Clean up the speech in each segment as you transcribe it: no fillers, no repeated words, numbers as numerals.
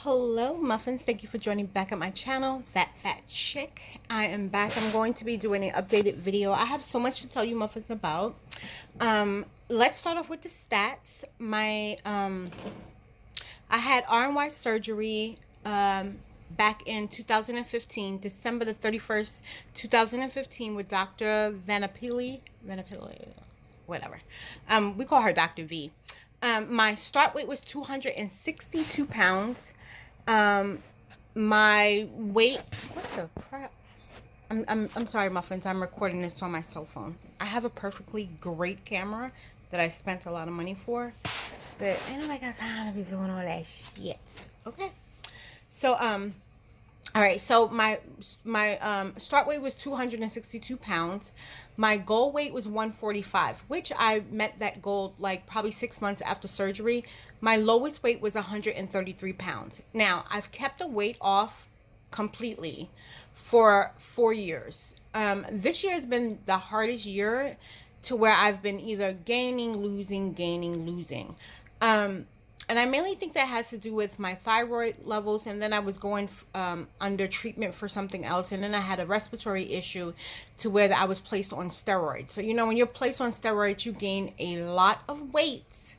Hello muffins, thank you for joining back at my channel, ThatFatChick. I am back. I'm going to be doing an updated video. I have so much to tell you muffins about. Let's start off with the stats. I had RNY surgery back in 2015, December the 31st, 2015 with Dr. Vanapili, whatever. We call her Dr. V. My start weight was 262 pounds. My weight, what the crap? I'm sorry, muffins. I'm recording this on my cell phone. I have a perfectly great camera that I spent a lot of money for, but ain't nobody got time to be doing all that shit. Okay. So, all right, so my start weight was 262 pounds. My goal weight was 145, which I met that goal like probably 6 months after surgery. My lowest weight was 133 pounds. Now, I've kept the weight off completely for 4 years. This year has been the hardest year to where I've been either gaining, losing. And I mainly think that has to do with my thyroid levels, and then I was going under treatment for something else, and then I had a respiratory issue to where I was placed on steroids. So, you know, when you're placed on steroids, you gain a lot of weight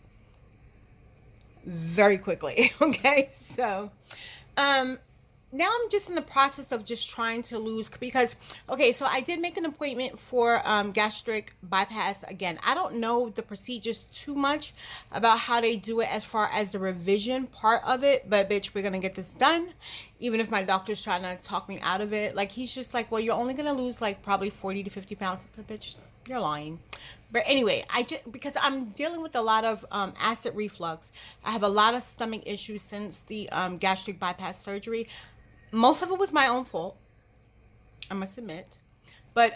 very quickly, okay? So, now I'm just in the process of just trying to lose because, okay, so I did make an appointment for gastric bypass again. I don't know the procedures too much about how they do it as far as the revision part of it, but bitch, we're going to get this done. Even if my doctor's trying to talk me out of it. Like, he's just like, well, you're only going to lose like probably 40 to 50 pounds. But bitch, you're lying. But anyway, because I'm dealing with a lot of acid reflux. I have a lot of stomach issues since the gastric bypass surgery. Most of it was my own fault, I must admit. But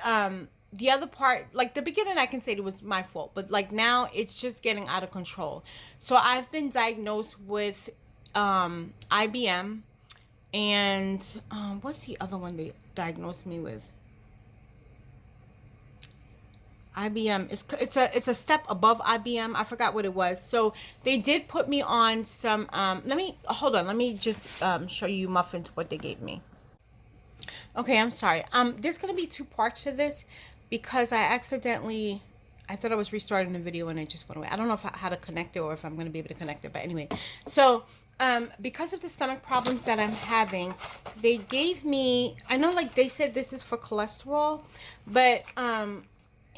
the other part, like the beginning, I can say it was my fault. But like now, it's just getting out of control. So I've been diagnosed with IBM, and what's the other one they diagnosed me with? IBM. It's a step above IBM. I forgot what it was. So they did put me on some. Hold on. Let me just show you muffins what they gave me. Okay, I'm sorry. There's gonna be two parts to this because I thought I was restarting the video and it just went away. I don't know how to connect it or if I'm gonna be able to connect it. But anyway, so because of the stomach problems that I'm having, they gave me. I know, like they said, this is for cholesterol, but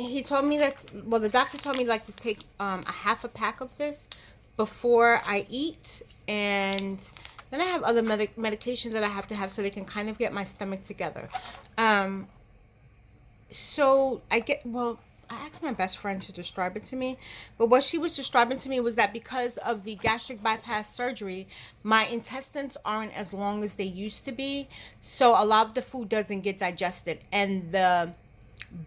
he told me that, well, the doctor told me like to take a half a pack of this before I eat, and then I have other medications that I have to have so they can kind of get my stomach together. So I asked my best friend to describe it to me, but what she was describing to me was that because of the gastric bypass surgery, my intestines aren't as long as they used to be, so a lot of the food doesn't get digested, and the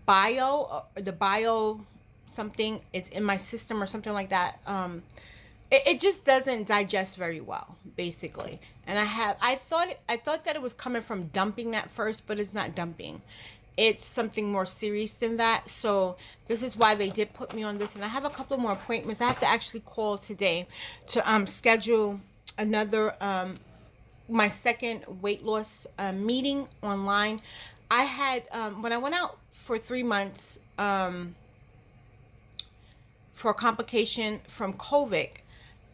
bio something is in my system or something like that. It just doesn't digest very well, basically. And I thought that it was coming from dumping at first, but it's not dumping. It's something more serious than that. So this is why they did put me on this, and I have a couple more appointments. I have to actually call today to schedule another my second weight loss meeting online. I had when I went out for 3 months for a complication from COVID,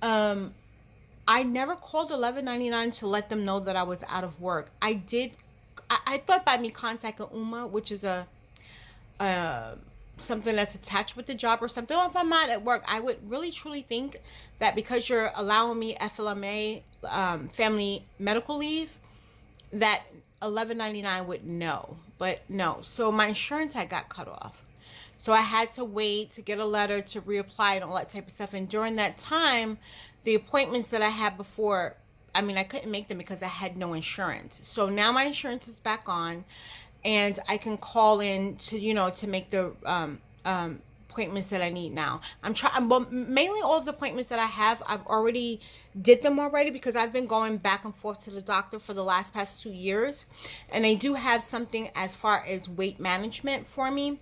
I never called 1199 to let them know that I was out of work. I thought by me contacting UMA, which is a something that's attached with the job or something. Or if I'm not at work, I would really truly think that because you're allowing me FLMA, family medical leave, that 1199 would know. But no. So my insurance had got cut off. So I had to wait to get a letter to reapply and all that type of stuff. And during that time, the appointments that I had before, I couldn't make them because I had no insurance. So now my insurance is back on, and I can call in to make the appointments that I need now. I'm trying, but mainly all the appointments that I have, I've already did them already because I've been going back and forth to the doctor for the past 2 years, and they do have something as far as weight management for me.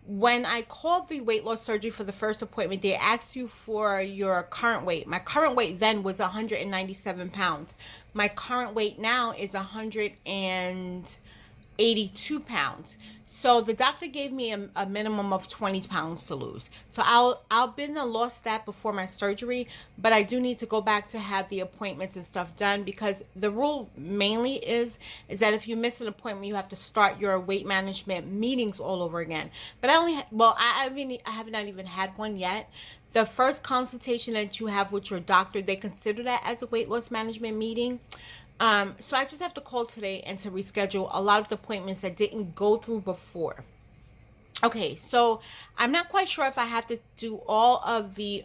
When I called the weight loss surgery for the first appointment, they asked you for your current weight. My current weight then was 197 pounds. My current weight now is 182 pounds. So the doctor gave me a minimum of 20 pounds to lose. So I'll been and lost that before my surgery, but I do need to go back to have the appointments and stuff done, because the rule mainly is that if you miss an appointment, you have to start your weight management meetings all over again. But I have not even had one yet. The first consultation that you have with your doctor, they consider that as a weight loss management meeting. So I just have to call today and to reschedule a lot of the appointments that didn't go through before. Okay, so I'm not quite sure if I have to do all of the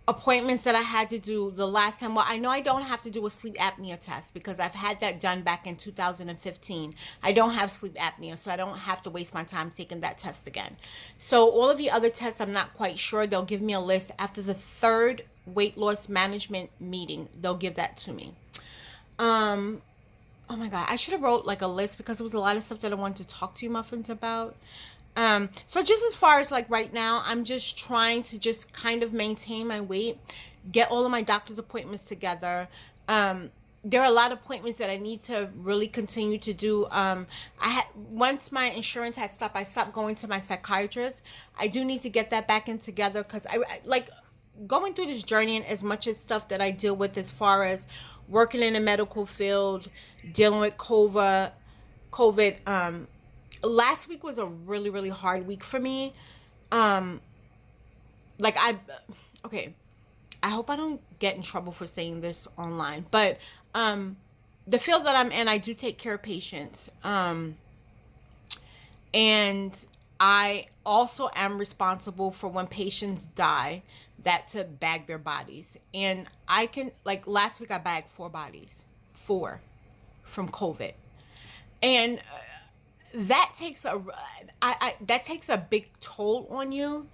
appointments that I had to do the last time. Well, I know I don't have to do a sleep apnea test because I've had that done back in 2015. I don't have sleep apnea, so I don't have to waste my time taking that test again. So all of the other tests, I'm not quite sure. They'll give me a list after the third weight loss management meeting. They'll give that to me. Oh my God, I should have wrote like a list because there was a lot of stuff that I wanted to talk to you muffins about. So just as far as like right now, I'm just trying to just kind of maintain my weight, get all of my doctor's appointments together. There are a lot of appointments that I need to really continue to do. Once my insurance has stopped, I stopped going to my psychiatrist. I do need to get that back in together because I like going through this journey, and as much as stuff that I deal with as far as working in the medical field, dealing with COVID. Last week was a really, really hard week for me. Um, like okay, I hope I don't get in trouble for saying this online, but um, the field that I'm in, I do take care of patients. And I also am responsible for when patients die, that to bag their bodies. And I can, like last week, I bagged 4 bodies from COVID. And that takes that takes a big toll on you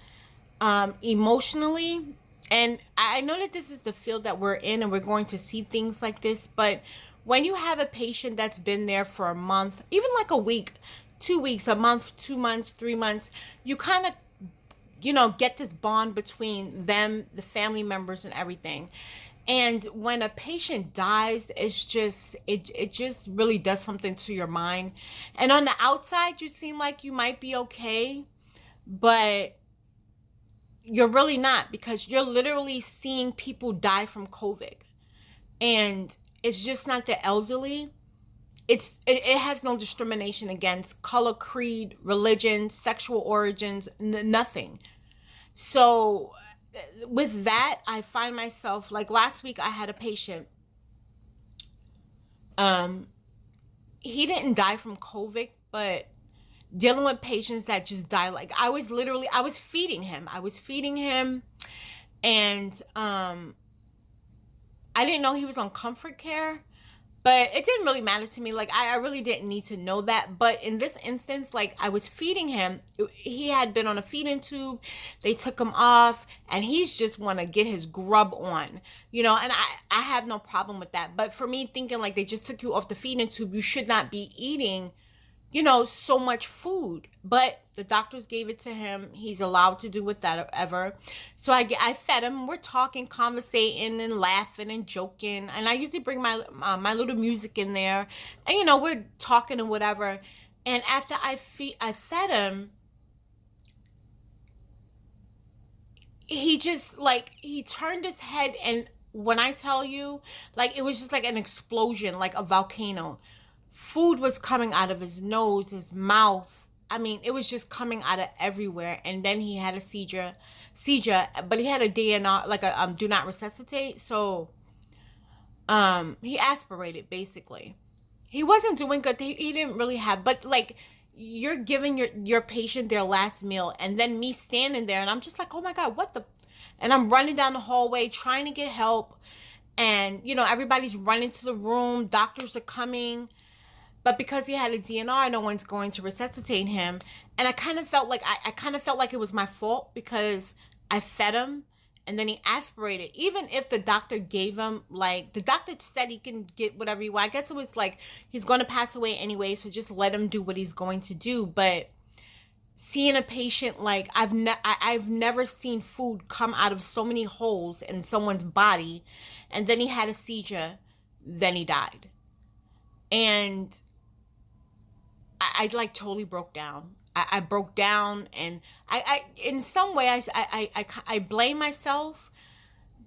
emotionally. And I know that this is the field that we're in and we're going to see things like this, but when you have a patient that's been there for a month, even like a week, 2 weeks, a month, 2 months, 3 months, you kind of, get this bond between them, the family members and everything. And when a patient dies, it just really does something to your mind. And on the outside, you seem like you might be okay, but you're really not, because you're literally seeing people die from COVID. And it's just not the elderly. It has no discrimination against color, creed, religion, sexual origins, nothing. So with that, I find myself like last week I had a patient. Um, he didn't die from COVID, but dealing with patients that just die, like I was feeding him. And I didn't know he was on comfort care, but it didn't really matter to me. Like I really didn't need to know that. But in this instance, like I was feeding him. He had been on a feeding tube. They took him off, and he's just want to get his grub on, And I have no problem with that. But for me, thinking like they just took you off the feeding tube, you should not be eating so much food. But the doctors gave it to him. He's allowed to do with that ever. So I fed him. We're talking, conversating, and laughing and joking. And I usually bring my little music in there. And we're talking and whatever. And after I fed him, he just like he turned his head, and when I tell you, like it was just like an explosion, like a volcano. Food was coming out of his nose, his mouth. I mean, it was just coming out of everywhere. And then he had a seizure, but he had a DNR, like a do not resuscitate. So he aspirated basically. He wasn't doing good. He didn't really have, but like you're giving your patient their last meal, and then me standing there, and I'm just like, oh my God, what the? And I'm running down the hallway trying to get help, and everybody's running to the room. Doctors are coming. But because he had a DNR, no one's going to resuscitate him. And I kind of felt like I kind of felt like it was my fault because I fed him and then he aspirated. Even if the doctor gave him, like, the doctor said he can get whatever he wants. I guess it was like he's going to pass away anyway, so just let him do what he's going to do. But seeing a patient, like I've never seen food come out of so many holes in someone's body, and then he had a seizure, then he died. And I like totally broke down. I broke down, and I in some way I blame myself,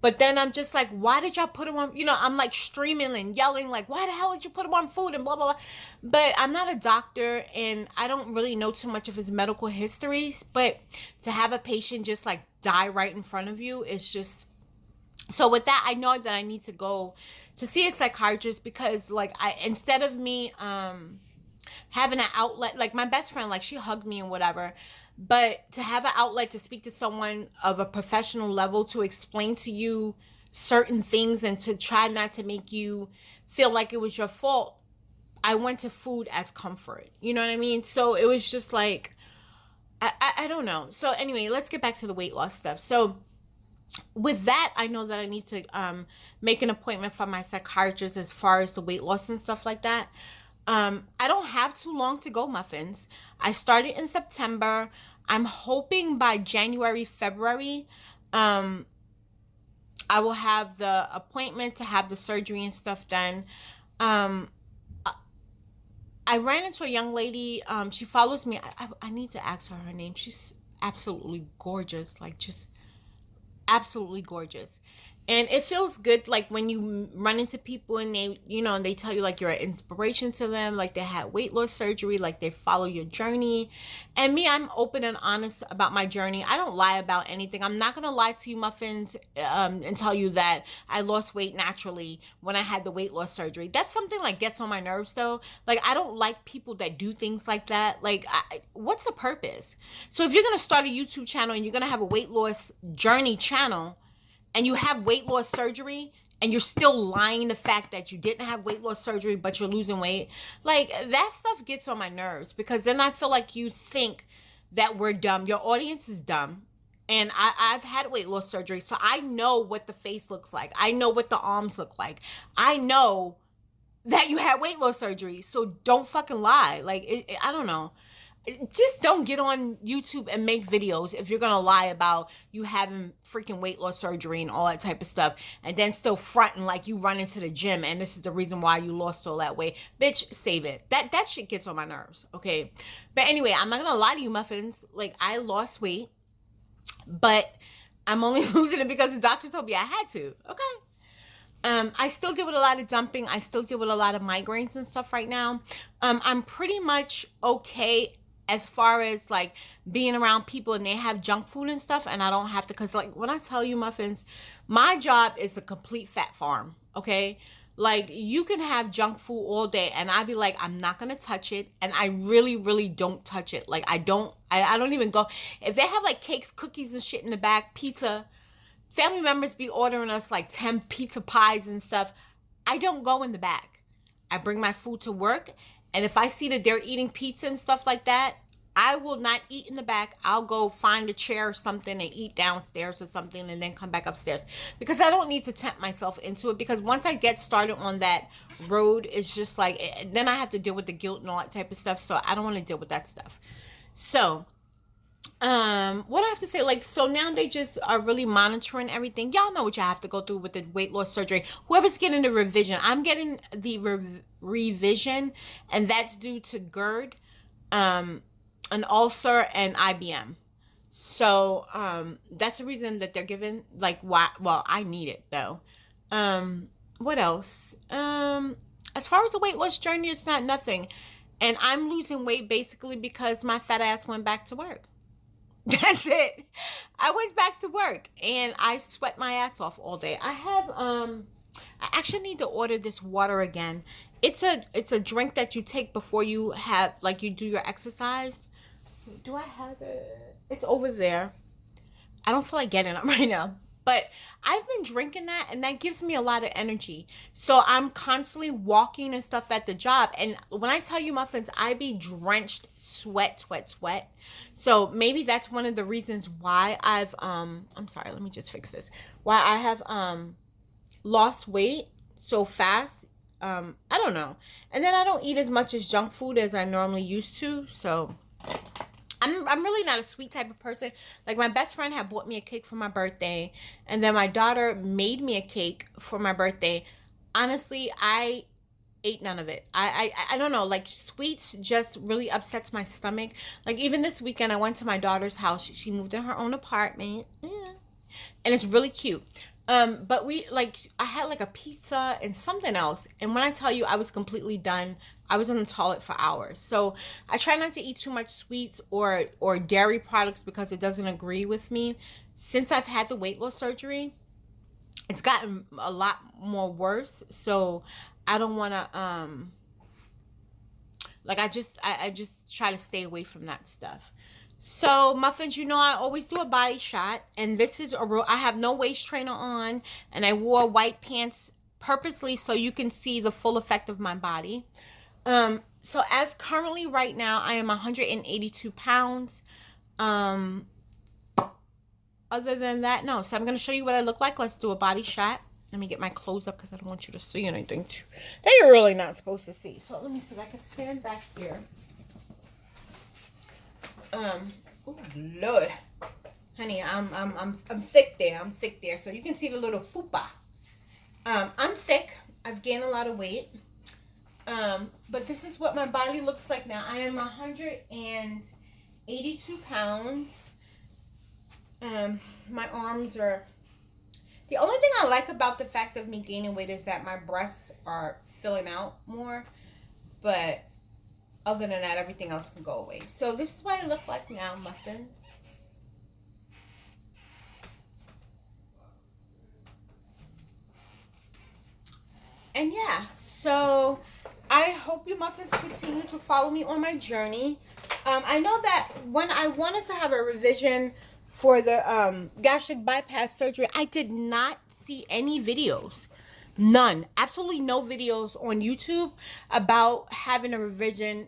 but then I'm just like, why did y'all put him on? I'm like streaming and yelling, like, why the hell did you put him on food and blah, blah, blah. But I'm not a doctor, and I don't really know too much of his medical histories. But to have a patient just like die right in front of you is just. So with that, I know that I need to go to see a psychiatrist, because like instead of me having an outlet, like my best friend, like she hugged me and whatever, but to have an outlet to speak to someone of a professional level to explain to you certain things and to try not to make you feel like it was your fault, I went to food as comfort. You know what I mean? So it was just like, I don't know. So anyway, let's get back to the weight loss stuff. So with that, I know that I need to make an appointment for my psychiatrist as far as the weight loss and stuff like that. I don't have too long to go, Muffins. I started in September. I'm hoping by January, February, I will have the appointment to have the surgery and stuff done. I ran into a young lady. She follows me. I need to ask her name. She's absolutely gorgeous. Like, just absolutely gorgeous. And it feels good, like when you run into people and they tell you like you're an inspiration to them, like they had weight loss surgery, like they follow your journey. And me, I'm open and honest about my journey. I don't lie about anything. I'm not gonna lie to you, Muffins, and tell you that I lost weight naturally when I had the weight loss surgery. That's something like gets on my nerves though. Like, I don't like people that do things like that. Like, what's the purpose? So if you're gonna start a YouTube channel and you're gonna have a weight loss journey channel, and you have weight loss surgery, and you're still lying the fact that you didn't have weight loss surgery but you're losing weight, like, that stuff gets on my nerves, because then I feel like you think that we're dumb. Your audience is dumb. And I've had weight loss surgery, so I know what the face looks like. I know what the arms look like. I know that you had weight loss surgery, so don't fucking lie. Like, I don't know. Just don't get on YouTube and make videos if you're gonna lie about you having freaking weight loss surgery and all that type of stuff, and then still fronting like you run into the gym and this is the reason why you lost all that weight. Bitch, save it. That shit gets on my nerves. Okay, but anyway, I'm not gonna lie to you, Muffins. Like, I lost weight, but I'm only losing it because the doctor told me I had to. Okay. I still deal with a lot of dumping. I still deal with a lot of migraines and stuff right now. I'm pretty much okay as far as like being around people and they have junk food and stuff, and I don't have to, because like when I tell you, Muffins, my job is a complete fat farm. Okay, like, you can have junk food all day and I'd be like, I'm not gonna touch it, and I really don't touch it. Like, I don't even go. If they have like cakes, cookies and shit in the back, pizza, family members be ordering us like 10 pizza pies and stuff, I don't go in the back. I bring my food to work, and if I see that they're eating pizza and stuff like that, I will not eat in the back. I'll go find a chair or something and eat downstairs or something, and then come back upstairs, because I don't need to tempt myself into it, because once I get started on that road, it's just like, then I have to deal with the guilt and all that type of stuff, so I don't want to deal with that stuff. So what I have to say, like, so now they just are really monitoring everything. Y'all know what you have to go through with the weight loss surgery. Whoever's getting the revision, I'm getting the revision, and that's due to GERD, an ulcer, and IBM. So that's the reason that they're giving, like, why. Well, I need it though. What else? As far as the weight loss journey, it's not nothing, and I'm losing weight basically because my fat ass went back to work. That's it. I went back to work and I sweat my ass off all day. I actually need to order this water again. It's a drink that you take before you have, like, you do your exercise. Do I have it? It's over there. I don't feel like getting it right now. But I've been drinking that, and that gives me a lot of energy. So I'm constantly walking and stuff at the job. And when I tell you, Muffins, I be drenched, sweat. So maybe that's one of the reasons why I've, I'm sorry, let me just fix this. Why I have lost weight so fast. I don't know. And then I don't eat as much as junk food as I normally used to. So I'm really not a sweet type of person. Like, my best friend had bought me a cake for my birthday, and then my daughter made me a cake for my birthday. Honestly, I ate none of it. I don't know. Like, sweets just really upsets my stomach. Like, even this weekend, I went to my daughter's house. She moved in her own apartment. Yeah, and it's really cute. But I had like a pizza and something else, and when I tell you I was completely done, I was in the toilet for hours. So I try not to eat too much sweets or dairy products because it doesn't agree with me. Since I've had the weight loss surgery, it's gotten a lot more worse. So I don't want to I just try to stay away from that stuff. So, Muffins, I always do a body shot, and this is a real. I have no waist trainer on, and I wore white pants purposely so you can see the full effect of my body. So as currently right now, I am 182 pounds. Um, Other than that, no. So I'm gonna show you what I look like. Let's do a body shot. Let me get my clothes up because I don't want you to see anything that you're really not supposed to see. So let me see if I can stand back here. Oh Lord, honey, I'm thick there. I'm thick there. So you can see the little fupa. I'm thick. I've gained a lot of weight. But this is what my body looks like now. I am 182 pounds. My arms are. The only thing I like about the fact of me gaining weight is that my breasts are filling out more. But other than that, everything else can go away. So this is what I look like now, Muffins. And yeah, so I hope you Muffins continue to follow me on my journey. I know that when I wanted to have a revision for the gastric bypass surgery, I did not see any videos. None. Absolutely no videos on YouTube about having a revision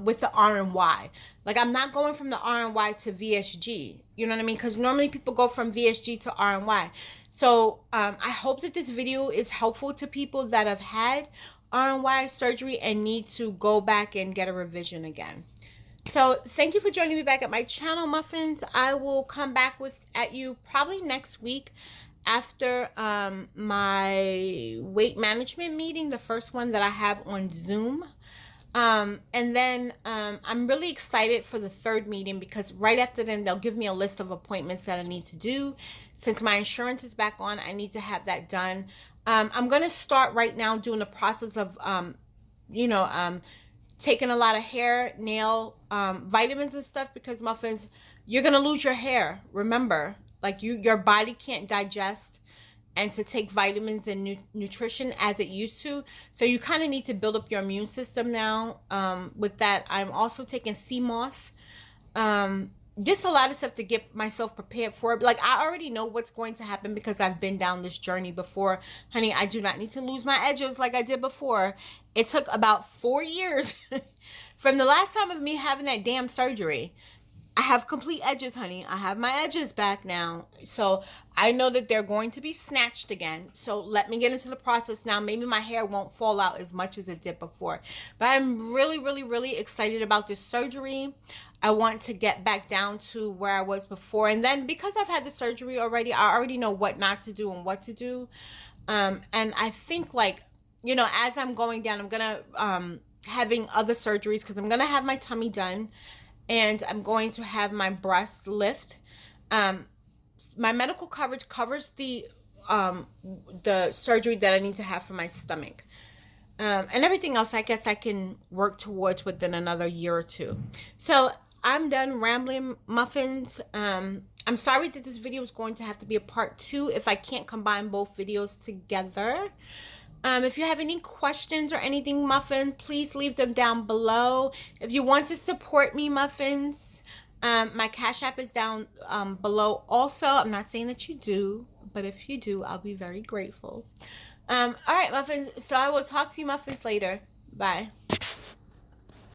with the RNY. Like, I'm not going from the RNY to VSG. You know what I mean? Because normally people go from VSG to RNY. So I hope that this video is helpful to people that have had RNY surgery and need to go back and get a revision again. So thank you for joining me back at my channel, Muffins. I will come back at you probably next week after my weight management meeting, the first one that I have on Zoom. And then I'm really excited for the third meeting because right after then they'll give me a list of appointments that I need to do. Since my insurance is back on, I need to have that done. I'm going to start right now doing the process of, taking a lot of hair, nail, vitamins and stuff because, Muffins, you're going to lose your hair. Remember, like your body can't digest and to take vitamins and nutrition as it used to. So you kind of need to build up your immune system now. With that, I'm also taking sea moss. Just a lot of stuff to get myself prepared for it. Like, I already know what's going to happen because I've been down this journey before. Honey, I do not need to lose my edges like I did before. It took about 4 years from the last time of me having that damn surgery. I have complete edges, honey. I have my edges back now. So I know that they're going to be snatched again. So let me get into the process now. Maybe my hair won't fall out as much as it did before. But I'm really, really, really excited about this surgery. I want to get back down to where I was before. And then because I've had the surgery already, I already know what not to do and what to do. And I think, as I'm going down, I'm going to having other surgeries because I'm going to have my tummy done. And I'm going to have my breast lift. My medical coverage covers the surgery that I need to have for my stomach. And everything else, I guess I can work towards within another year or two. So I'm done rambling, Muffins. I'm sorry that this video is going to have to be a part 2 if I can't combine both videos together. If you have any questions or anything, Muffin, please leave them down below. If you want to support me, Muffins, my Cash App is down below also. I'm not saying that you do, but if you do, I'll be very grateful. All right, Muffins, so I will talk to you, Muffins, later. Bye.